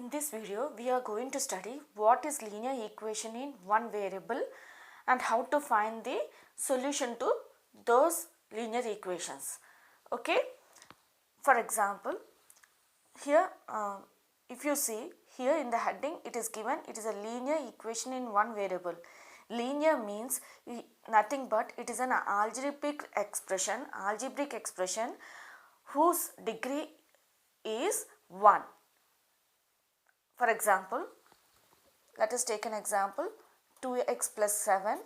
In this video, we are going to study what is linear equation in one variable and how to find the solution to those linear equations. Okay. For example, here if you see here in the heading, it is given it is a linear equation in one variable. Linear means nothing but it is an algebraic expression whose degree is 1. For example, let us take an example 2x plus 7.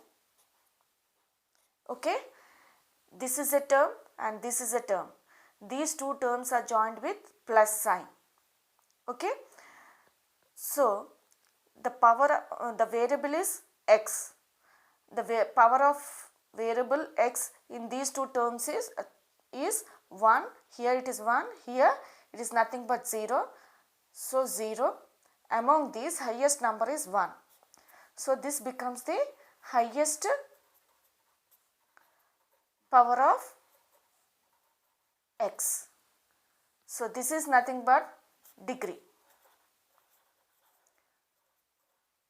Okay, this is a term and this is a term. These two terms are joined with plus sign. Okay, so the power the variable is x. The power of variable x in these two terms is 1. Here it is 1. Here it is nothing but 0. So 0. Among these, highest number is 1. So this becomes the highest power of x. So this is nothing but degree.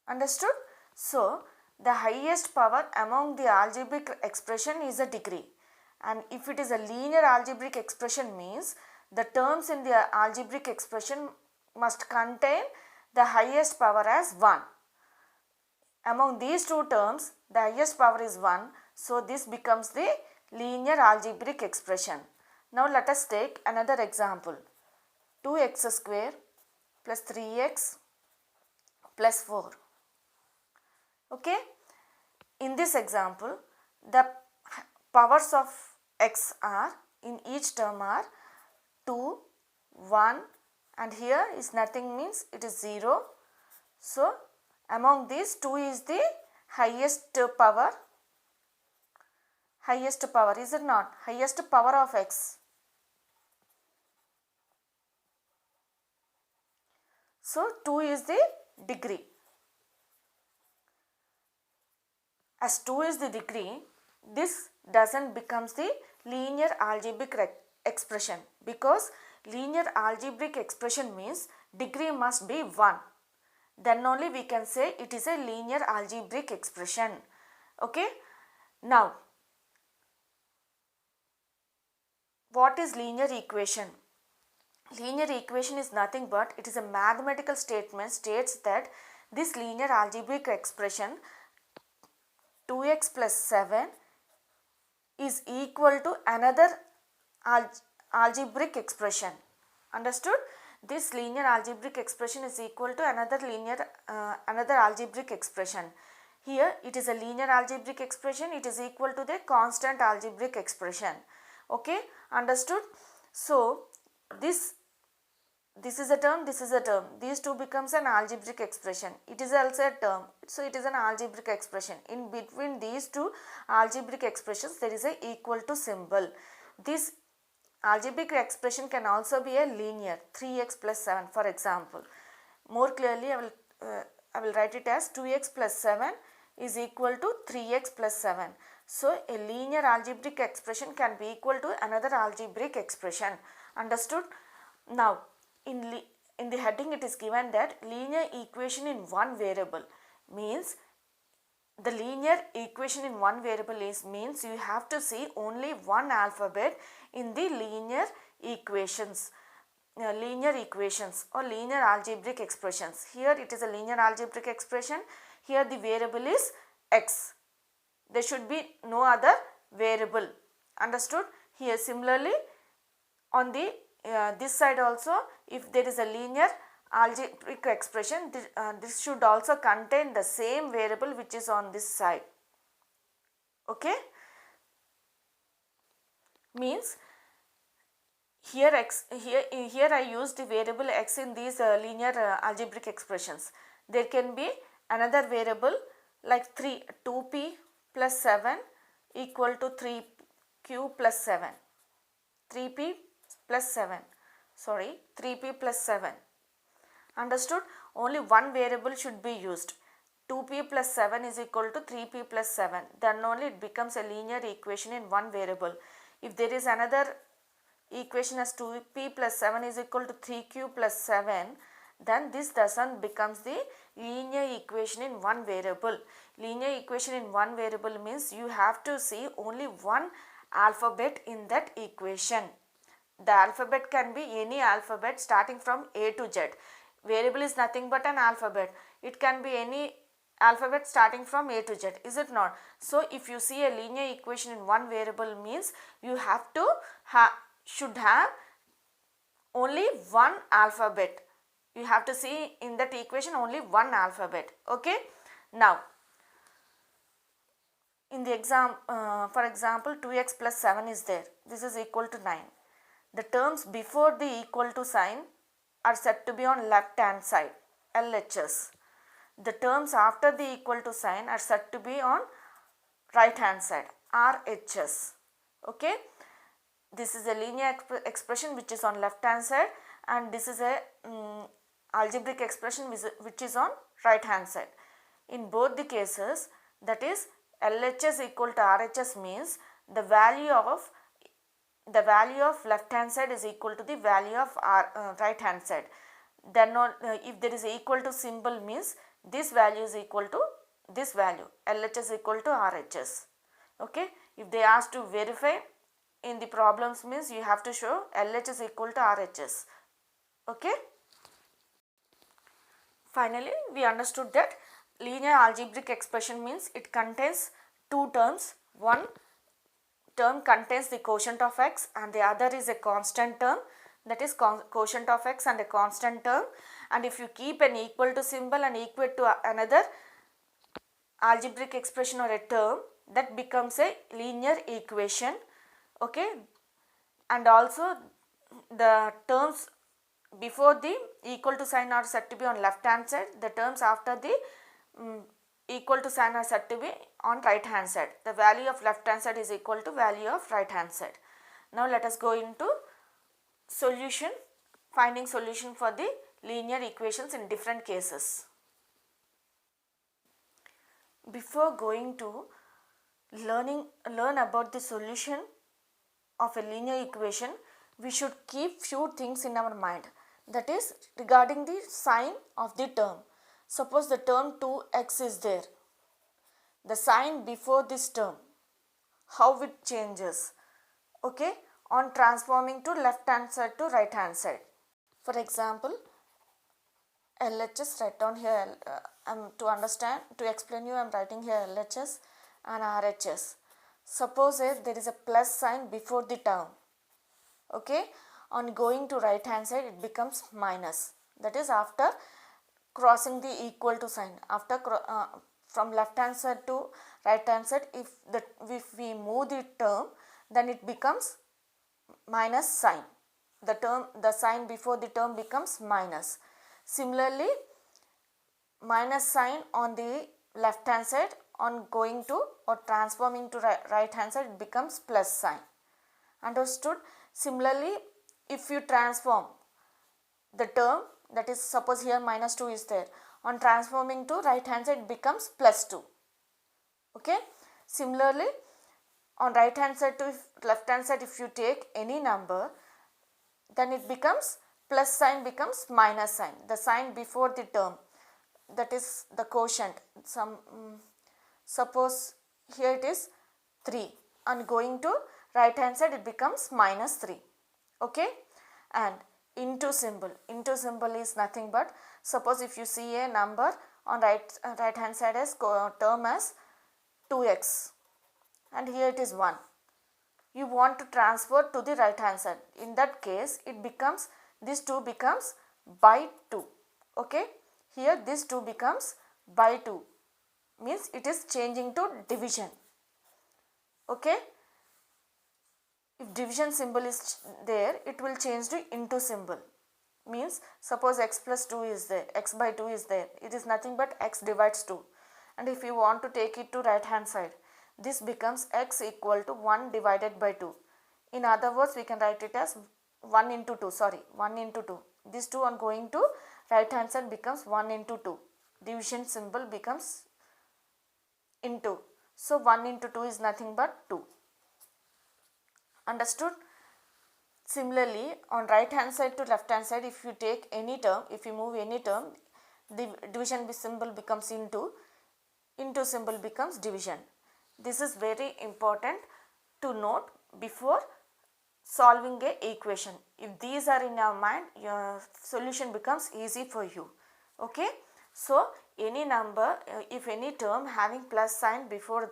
Understood? So the highest power among the algebraic expression is a degree, and if it is a linear algebraic expression means the terms in the algebraic expression must contain the highest power as 1. Among these two terms, the highest power is 1. So this becomes the linear algebraic expression. Now let us take another example. 2x square plus 3x plus 4. Okay. In this example, the powers of x are in each term are 2, 1, and here is nothing means it is 0. So among these 2 is the highest power. Highest power, is it not? Highest power of x. So 2 is the degree. As 2 is the degree, this doesn't becomes the linear algebraic expression, because linear algebraic expression means degree must be 1. Then only we can say it is a linear algebraic expression. Okay. Now, what is linear equation? Linear equation is nothing but it is a mathematical statement states that this linear algebraic expression 2x plus 7 is equal to another algebraic expression. Understood? This linear algebraic expression is equal to another algebraic expression. Here it is a linear algebraic expression. It is equal to the constant algebraic expression. Okay, understood? So this is a term, this is a term. These two becomes an algebraic expression. It is also a term. So it is an algebraic expression. In between these two algebraic expressions, there is a equal to symbol. This algebraic expression can also be a linear 3x plus 7, for example. More clearly, I will write it as 2x plus 7 is equal to 3x plus 7. So a linear algebraic expression can be equal to another algebraic expression. Understood? Now, in the heading it is given that linear equation in one variable means the linear equation in one variable means you have to see only one alphabet in the linear equations or linear algebraic expressions. Here it is a linear algebraic expression. Here the variable is x. There should be no other variable. Understood? Here similarly on the this side also, if there is a linear algebraic expression, this should also contain the same variable which is on this side. Okay, means here I used the variable x in these linear algebraic expressions. There can be another variable like 2p plus 7 equal to 3q plus 7. 3p plus 7. 3p plus 7. Understood? Only one variable should be used. 2p plus 7 is equal to 3p plus 7. Then only it becomes a linear equation in one variable. If there is another equation as 2p plus 7 is equal to 3q plus 7, then this doesn't becomes the linear equation in one variable. Linear equation in one variable means you have to see only one alphabet in that equation. The alphabet can be any alphabet starting from A to Z. Variable is nothing but an alphabet. It can be any alphabet starting from A to Z, is it not? So if you see a linear equation in one variable means you have to should have only one alphabet. You have to see in that equation only one alphabet. Okay. Now in the for example 2x plus 7 is there. This is equal to 9. The terms before the equal to sign are said to be on left hand side, LHS. The terms after the equal to sign are said to be on right hand side, RHS. Okay. This is a linear expression which is on left hand side, and this is a algebraic expression which is on right hand side. In both the cases, that is LHS equal to RHS means the value of left hand side is equal to the value of right hand side. Then if there is a equal to symbol means this value is equal to this value, LHS equal to RHS. Okay. If they ask to verify in the problems means you have to show LHS equal to RHS. Okay. Finally, we understood that linear algebraic expression means it contains two terms. One term contains the quotient of x and the other is a constant term, that is quotient of x and a constant term. And if you keep an equal to symbol and equate to another algebraic expression or a term, that becomes a linear equation. Okay. And also the terms before the equal to sign are said to be on left hand side. The terms after the equal to sign are said to be on right hand side. The value of left hand side is equal to value of right hand side. Now let us go into solution, finding solution for the linear equations in different cases. Before going to learn about the solution of a linear equation, we should keep few things in our mind, that is regarding the sign of the term. Suppose the term 2x is there. The sign before this term, how it changes, okay, on transforming to left hand side to right hand side. For example, LHS, write down here, to explain you I am writing here LHS and RHS. Suppose if there is a plus sign before the term, okay, on going to right hand side it becomes minus, that is after crossing the equal to sign. After from left hand side to right hand side, if we move the term, then it becomes minus sign. The sign before the term becomes minus. Similarly, minus sign on the left hand side, on going to or transforming to right hand side, it becomes plus sign. Understood? Similarly, if you transform the term, that is suppose here minus 2 is there, on transforming to right hand side it becomes plus 2. Okay. Similarly, on right hand side to left hand side, if you take any number, then it becomes plus sign becomes minus sign. The sign before the term, that is the quotient. Suppose here it is 3, and going to right hand side it becomes minus 3. Okay. And into symbol is nothing but, suppose if you see a number on right hand side as term as 2x and here it is 1, you want to transfer to the right hand side. In that case it becomes, this 2 becomes by 2. Okay. Here this 2 becomes by 2, means it is changing to division. Okay. If division symbol is there, it will change to into symbol. Means suppose x plus 2 is there, x by 2 is there, it is nothing but x divides 2. And if you want to take it to right hand side, this becomes x equal to 1 divided by 2. In other words, we can write it as 1 into 2. This 2 on going to right hand side becomes 1 into 2. Division symbol becomes into. So 1 into 2 is nothing but 2. Understood? Similarly, on right hand side to left hand side, if you take any term, if you move any term, the division symbol becomes into symbol becomes division. This is very important to note before solving a equation. If these are in your mind, your solution becomes easy for you. Okay. So any number, if any term having plus sign before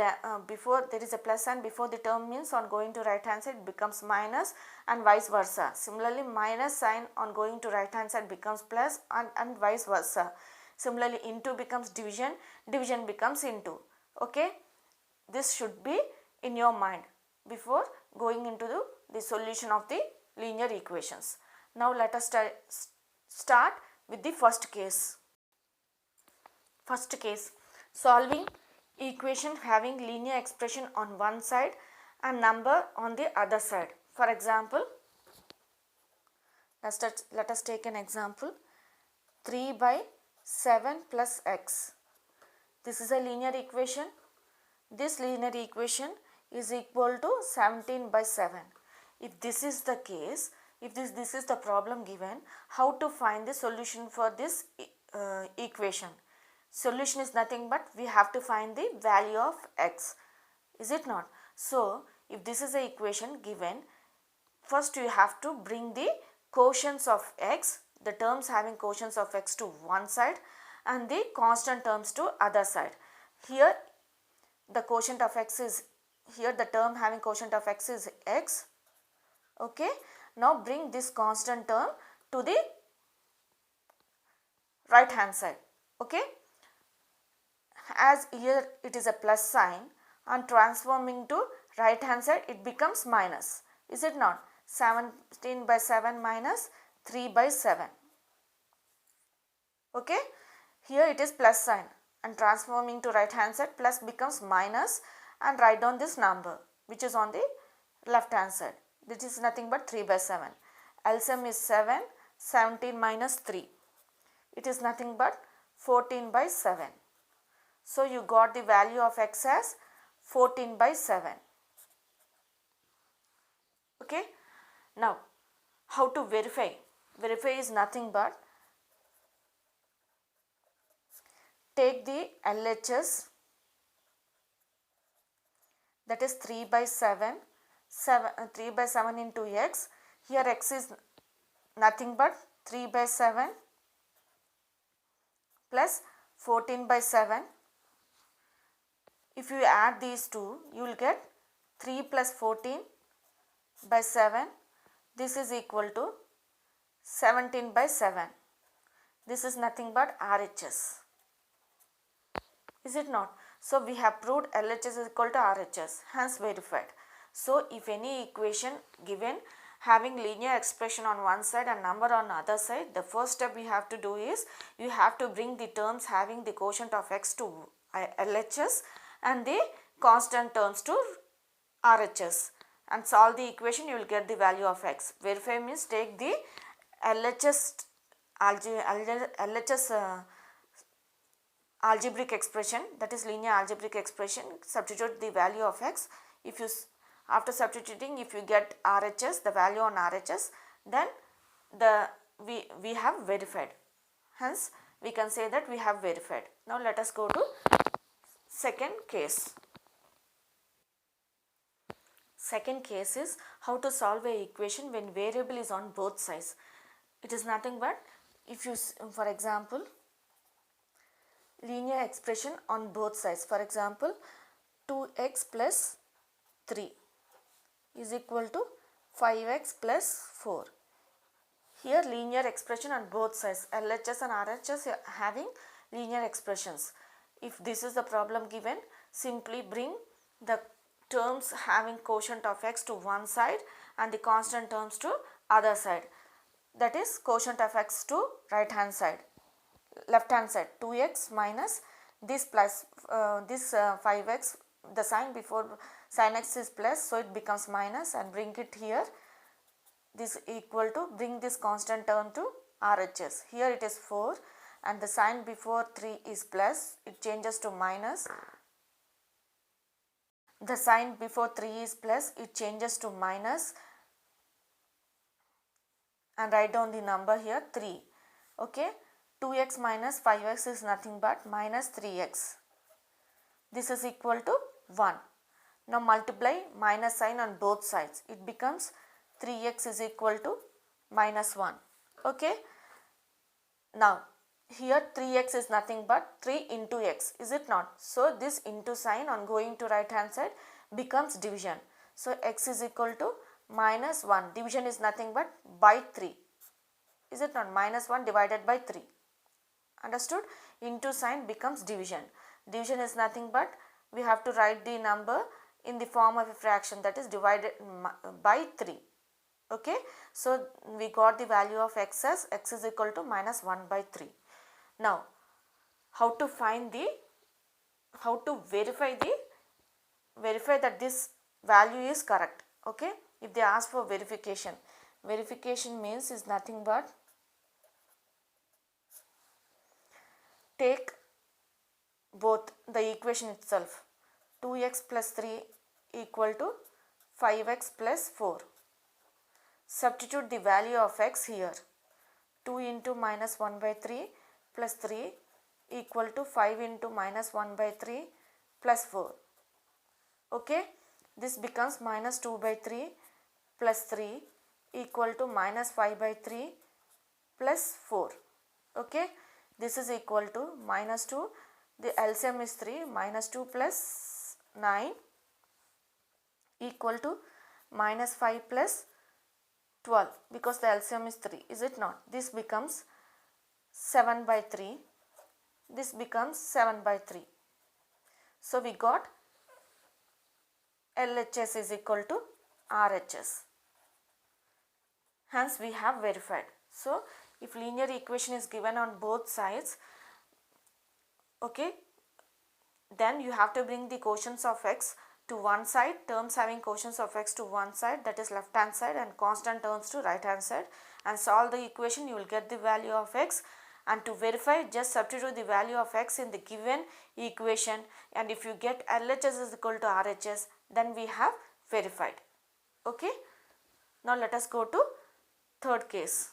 there is a plus sign before the term, means on going to right hand side becomes minus, and vice versa. Similarly, minus sign on going to right hand side becomes plus, and vice versa. Similarly, into becomes division, division becomes into. Okay. This should be in your mind before going into the solution of the linear equations. Now let us start with the first case. First case, solving equation having linear expression on one side and number on the other side. For example, let us take an example, 3 by 7 plus x. This is a linear equation. This linear equation is equal to 17 by 7. If this is the case, if this is the problem given, how to find the solution for this equation? Solution is nothing but we have to find the value of x, is it not? So if this is the equation given, first you have to bring the quotients of x, the terms having quotients of x to one side and the constant terms to other side. Here the quotient of x is, here the term having quotient of x is x. Okay. Now bring this constant term to the right hand side. Okay. As here it is a plus sign, and transforming to right hand side it becomes minus, is it not? 17 by 7 minus 3 by 7. Okay. Here it is plus sign, and transforming to right hand side plus becomes minus, and write down this number which is on the left hand side. This is nothing but 3 by 7. LCM is 7, 17 minus 3. It is nothing but 14 by 7. So you got the value of x as 14 by 7. Okay. Now how to verify? Verify is nothing but take the LHS, that is 3 by 7, 3 by 7 into x. Here x is nothing but 3 by 7 plus 14 by 7. If you add these two, you will get 3 plus 14 by 7. This is equal to 17 by 7. This is nothing but RHS. Is it not? So we have proved LHS is equal to RHS, hence verified. So if any equation given having linear expression on one side and number on other side, the first step we have to do is you have to bring the terms having the quotient of x to LHS and the constant terms to RHS, and solve the equation. You will get the value of x. Verify means take the LHS algebraic expression, that is linear algebraic expression, substitute the value of x. If you after substituting, if you get RHS, the value on RHS, then we have verified. Hence we can say that we have verified. Now let us go to second case. Second case is how to solve a equation when variable is on both sides. It is nothing but, if you, for example, linear expression on both sides. For example, 2x plus 3 is equal to 5x plus 4. Here linear expression on both sides, LHS and RHS having linear expressions. If this is the problem given, simply bring the terms having quotient of x to one side and the constant terms to other side. That is quotient of x to right hand side, left hand side, 2x minus this plus this 5x, the sign before sin x is plus, so it becomes minus, and bring it here, this equal to, bring this constant term to RHS. Here it is 4 and the sign before 3 is plus, it changes to minus. The sign before 3 is plus, it changes to minus. and write down the number here 3. Okay, 2x minus 5x is nothing but minus 3x. This is equal to 1. Now multiply minus sign on both sides. It becomes 3x is equal to minus 1. Okay. Now here 3x is nothing but 3 into x, is it not? So this into sign on going to right hand side becomes division. So x is equal to minus 1. Division is nothing but by 3. Is it not? Minus 1 divided by 3. Understood? Into sign becomes division. Division is nothing but we have to write the number in the form of a fraction, that is divided by 3. Okay. So we got the value of x as x is equal to minus 1 by 3. Now how to verify that this value is correct. Okay. If they ask for verification means is nothing but take both the equation itself, 2x plus 3 equal to 5x plus 4. Substitute the value of x here, 2 into minus 1 by 3 plus 3 equal to 5 into minus 1 by 3 plus 4. Okay, this becomes minus 2 by 3 plus 3 equal to minus 5 by 3 plus 4. Okay, this is equal to minus 2, the LCM is 3, minus 2 plus 9 equal to minus 5 plus 12, because the LCM is 3, is it not? This becomes 7 by 3, this becomes 7 by 3. So we got LHS is equal to RHS. Hence we have verified. So if linear equation is given on both sides, okay, then you have to bring the quotients of x to one side, terms having quotients of x to one side, that is left hand side, and constant terms to right hand side, and solve the equation. You will get the value of x, and to verify just substitute the value of x in the given equation, and if you get LHS is equal to RHS, then we have verified. Okay. Now let us go to third case.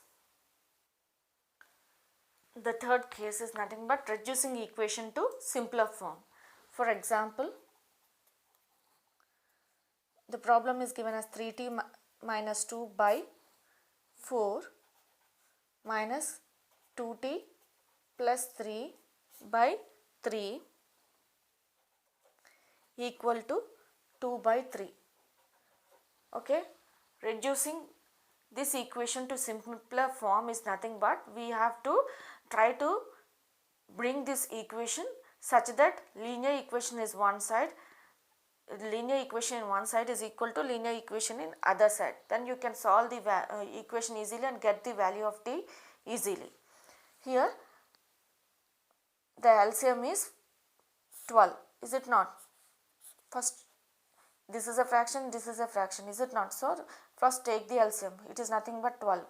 The third case is nothing but reducing equation to simpler form. For example, the problem is given as 3t minus 2 by 4 minus 2t plus 3 by 3 equal to 2 by 3. Okay, reducing this equation to simpler form is nothing but we have to try to bring this equation such that linear equation is one side, linear equation in one side is equal to linear equation in other side. Then you can solve the equation easily and get the value of t easily. Here the LCM is 12, is it not? First, this is a fraction, this is a fraction, is it not? So first take the LCM, it is nothing but 12.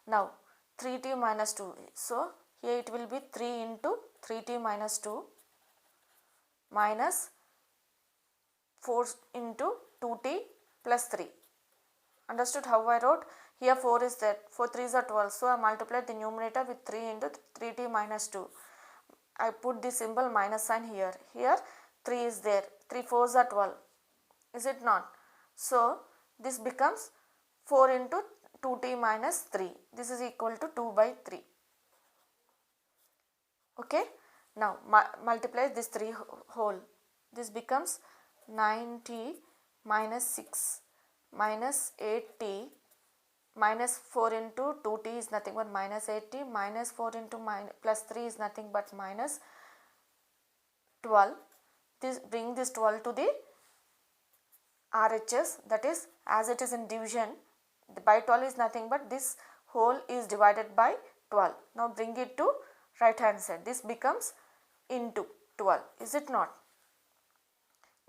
Now 3t minus 2, so here it will be 3 into 3t minus 2 minus 4 into 2t plus 3. Understood how I wrote? Here 4 is there, 4 3s are 12, so I multiplied the numerator with 3 into 3t minus 2. I put the symbol minus sign here. Here 3 is there, 3 4s are 12, is it not? So this becomes 4 into 2t minus 3. This is equal to 2 by 3. Okay. Now multiply this 3 whole. This becomes 9t minus 6 minus 8t minus 4 into 2t is nothing but minus 8t minus 4 into plus 3 is nothing but minus 12. This bring this 12 to the RHS, that is as it is in division, by 12 is nothing but this whole is divided by 12. Now bring it to right hand side, this becomes into 12, is it not?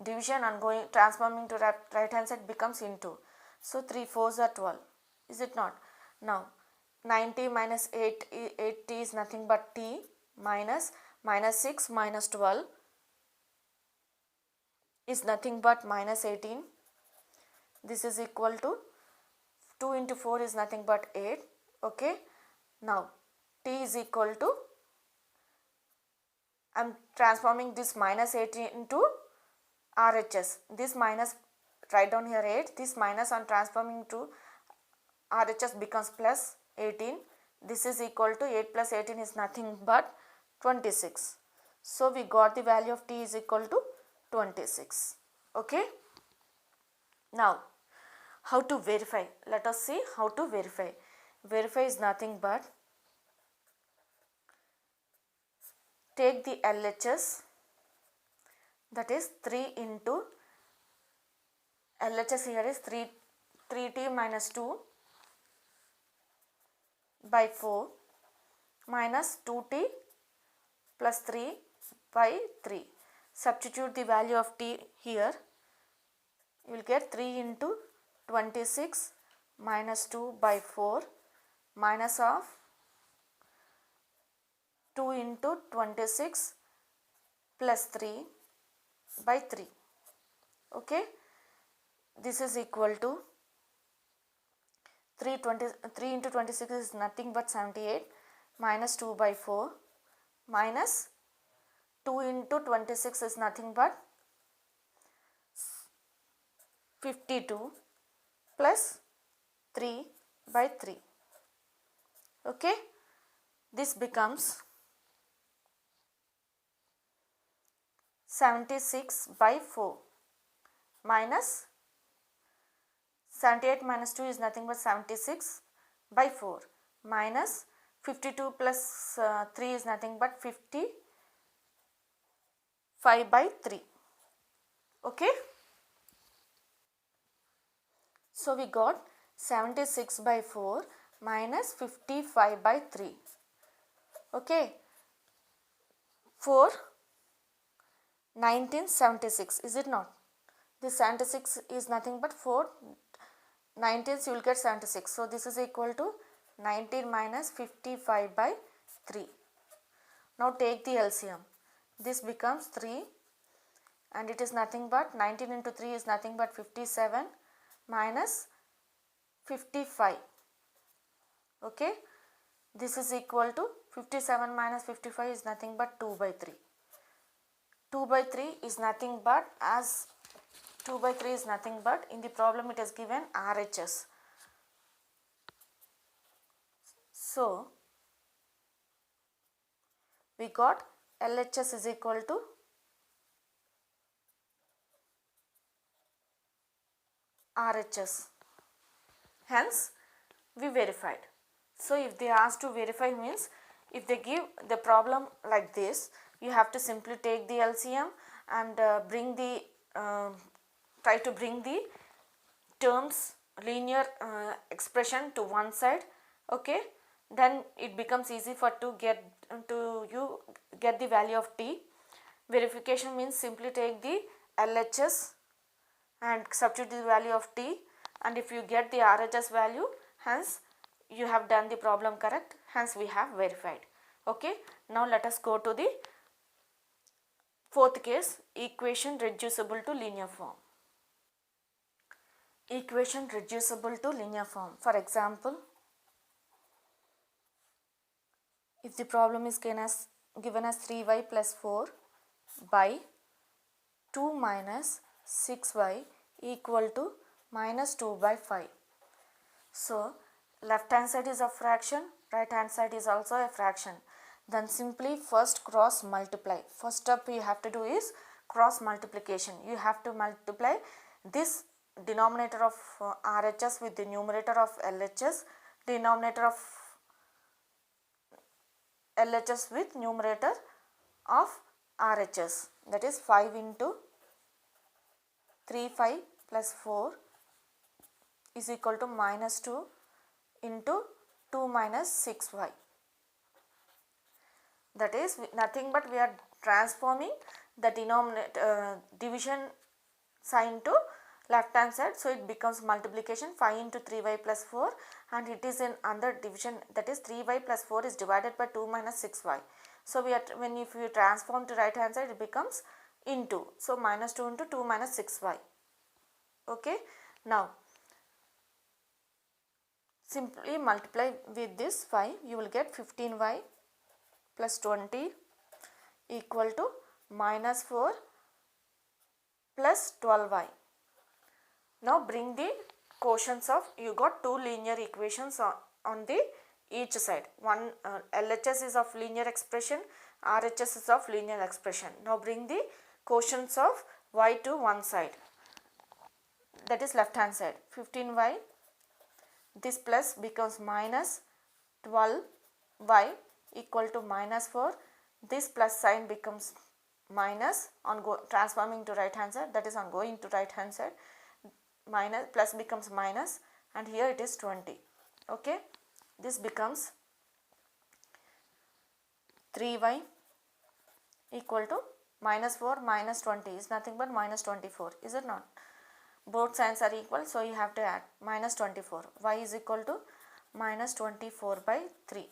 Division and going transforming to right hand side becomes into. So 3 4s are 12, is it not? Now 9t minus 8t is nothing but t minus 6 minus 12 is nothing but minus 18. This is equal to 2 into 4 is nothing but 8. Okay, now t is equal to, I am transforming this minus 8 into RHS. This minus, write down here 8, this minus on transforming to RHS becomes plus 18. This is equal to 8 plus 18 is nothing but 26. So we got the value of t is equal to 26. Okay. Now how to verify? Let us see how to verify. Verify is nothing but take the LHS, that is 3 into LHS here is 3t minus 2 by 4 minus 2t plus 3 by 3. Substitute the value of t here. You will get 3 into 26 minus 2 by 4 minus of 2 into 26 plus 3 by 3. Okay. This is equal to 3 into 26 is nothing but 78 minus 2 by 4 minus 2 into 26 is nothing but 52 plus 3 by 3. Okay. This becomes 76 by 4 minus 78 minus 2 is nothing but 76 by 4 minus 52 plus 3 is nothing but 55 by 3. Okay. So we got 76 by 4 minus 55 by 3. Okay. 4 1976, is it not? This 76 is nothing but 4 19s, you will get 76. So this is equal to 19 minus 55 by 3. Now take the LCM. This becomes 3 and it is nothing but 19 into 3 is nothing but 57 minus 55. Okay. This is equal to 57 minus 55 is nothing but 2 by 3. 2 by 3 is nothing but, as 2 by 3 is nothing but, in the problem it is given RHS. So we got LHS is equal to RHS. Hence we verified. So if they ask to verify means, if they give the problem like this, you have to simply take the LCM and try to bring the terms linear expression to one side. Okay, then it becomes easy for to get the value of t. Verification means simply take the LHS and substitute the value of t, and if you get the RHS value, hence you have done the problem correct, hence we have verified. Okay, now let us go to the fourth case, equation reducible to linear form. Equation reducible to linear form. For example, if the problem is given as 3y plus 4 by 2 minus 6y equal to minus 2 by 5. So left hand side is a fraction, right hand side is also a fraction. Then simply first cross multiply. First step you have to do is cross multiplication. You have to multiply this denominator of RHS with the numerator of LHS, denominator of LHS with numerator of RHS, that is 5 into 5 plus 4 is equal to minus 2 into 2 minus 6y. That is nothing but we are transforming the denominator division sign to left hand side, so it becomes multiplication 5 into 3y plus 4, and it is in under division, that is 3y plus 4 is divided by 2 minus 6y. So we are, if you transform to right hand side, it becomes into, so minus 2 into 2 minus 6y. Okay. Now Simply multiply with this 5, you will get 15y plus 20 equal to minus 4 plus 12y. Now bring the quotients of, you got two linear equations on the each side. One LHS is of linear expression, RHS is of linear expression. Now bring the quotients of y to one side, that is left hand side. 15y, this plus becomes minus 12y equal to minus 4. This plus sign becomes minus on transforming to right hand side, that is on going to right hand side. Minus plus becomes minus, and here it is 20. Okay, this becomes 3y equal to minus 4 minus 20 is nothing but minus 24, is it not? Both signs are equal, so you have to add minus 24. Y is equal to minus 24 by 3,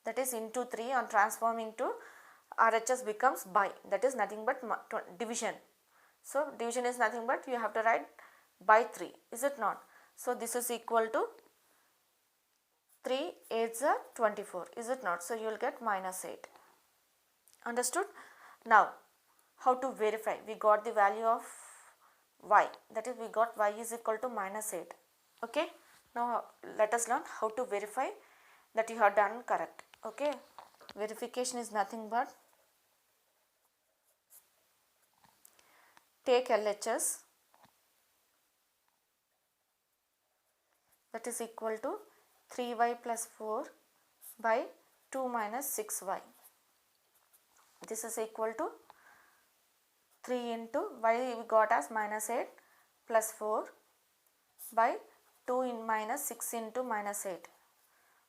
that is into 3. On transforming to RHS becomes by, that is nothing but division. So division is nothing but you have to write by 3, is it not? So this is equal to 3 8s are 24, is it not? So you will get minus 8. Understood? Now how to verify? We got the value of y, that is we got y is equal to minus 8. Okay, now let us learn how to verify that you have done correct. Okay, verification is nothing but take LHS, that is equal to 3y plus 4 by 2 minus 6y. This is equal to 3 into y we got as minus 8 plus 4 by 2 in minus 6 into minus 8.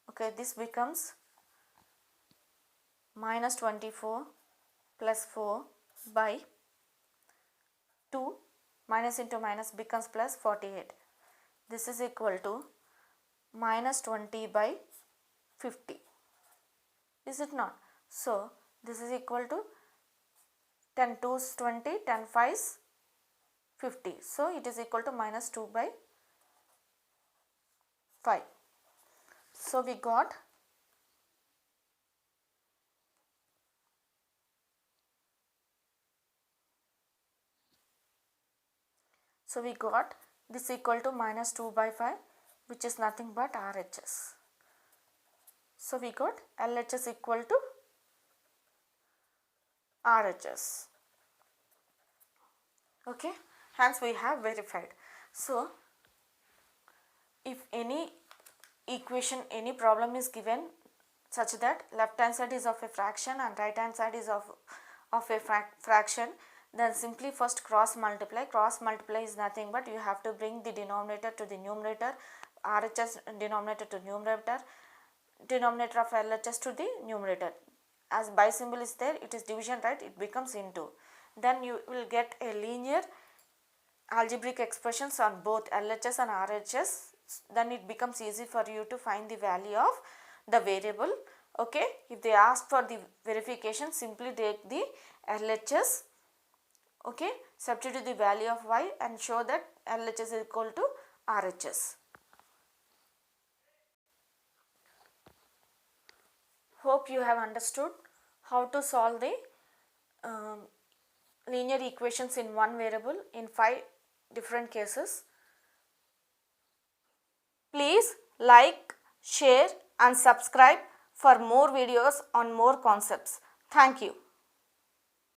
Okay, this becomes minus 24 plus 4 by 2, minus into minus becomes plus 48. This is equal to minus 20 by 50, is it not? So this is equal to 10 2s 20, 10 5s 50. So it is equal to minus 2 by 5. So we got this equal to minus 2 by 5, which is nothing but RHS. So we got LHS equal to RHS. Okay, hence we have verified. So if any equation, any problem is given such that left hand side is of a fraction and right hand side is of a fraction, then simply first cross multiply. Cross multiply is nothing but you have to bring the denominator to the numerator, RHS denominator to numerator, denominator of LHS to the numerator. As by symbol is there, it is division, right? It becomes into. Then you will get a linear algebraic expressions on both LHS and RHS. Then it becomes easy for you to find the value of the variable. Okay, if they ask for the verification, simply take the LHS. Okay, substitute the value of y and show that LHS is equal to RHS. Hope you have understood how to solve the linear equations in one variable in 5 different cases. Please like, share and subscribe for more videos on more concepts. Thank you.